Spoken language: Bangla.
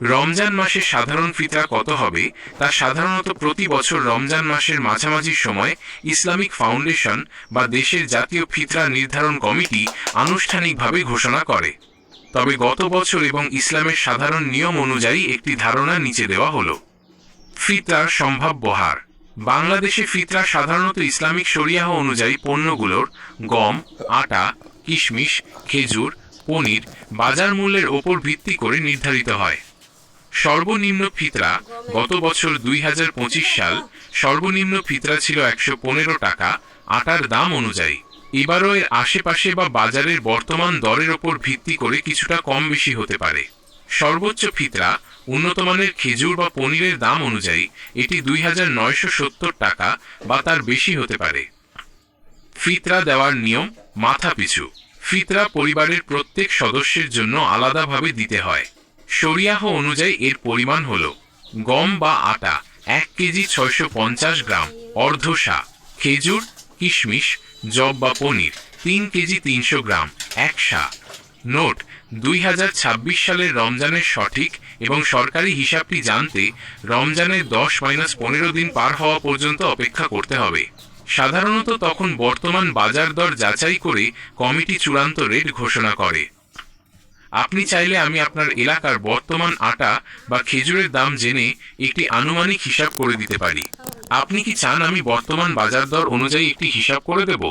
রমজান মাসে সাধারণ ফিতরা কত হবে তা সাধারণত প্রতি বছর রমজান মাসের মাঝামাঝি সময় ইসলামিক ফাউন্ডেশন বা দেশের জাতীয় ফিতরা নির্ধারণ কমিটি আনুষ্ঠানিকভাবে ঘোষণা করে। তবে গত বছর এবং ইসলামের সাধারণ নিয়ম অনুযায়ী একটি ধারণা নিচে দেওয়া হলো। ফিতরার সম্ভাব্য হার। বাংলাদেশে ফিতরা সাধারণত ইসলামিক শরিয়াহ অনুযায়ী পণ্যগুলোর গম, আটা, কিশমিশ, খেজুর, পনির বাজার মূল্যের ওপর ভিত্তি করে নির্ধারিত হয়। সর্বনিম্ন ফিতরা গত বছর 2025 সাল সর্বনিম্ন ফিতরা ছিল 115 টাকা আটার দাম অনুযায়ী। এবারও এর আশেপাশে বা বাজারের বর্তমান দরের ওপর ভিত্তি করে কিছুটা কম বেশি হতে পারে। সর্বোচ্চ ফিতরা উন্নতমানের খেজুর বা পনিরের দাম অনুযায়ী এটি 2970 টাকা বা তার বেশি হতে পারে। ফিতরা দেওয়ার নিয়ম। মাথাপিছু ফিতরা পরিবারের প্রত্যেক সদস্যের জন্য আলাদাভাবে দিতে হয়। শরিয়াহ অনুযায়ী এর পরিমাণ হল: গম বা আটা 1 কেজি 650 গ্রাম অর্ধ সা, খেজুর, কিশমিশ, জব বা পনির 3 কেজি 300 গ্রাম 1 সা। নোট: 2026 সালের রমজানের সঠিক এবং সরকারি হিসাবটি জানতে রমজানের 10-15 দিন পার হওয়া পর্যন্ত অপেক্ষা করতে হবে। সাধারণত তখন বর্তমান বাজার দর যাচাই করে কমিটি চূড়ান্ত রেট ঘোষণা করে। আপনি চাইলে আমি আপনার এলাকার বর্তমান আটা বা খেজুরের দাম জেনে একটি আনুমানিক হিসাব করে দিতে পারি। আপনি কি চান আমি বর্তমান বাজার দর অনুযায়ী একটি হিসাব করে দেব?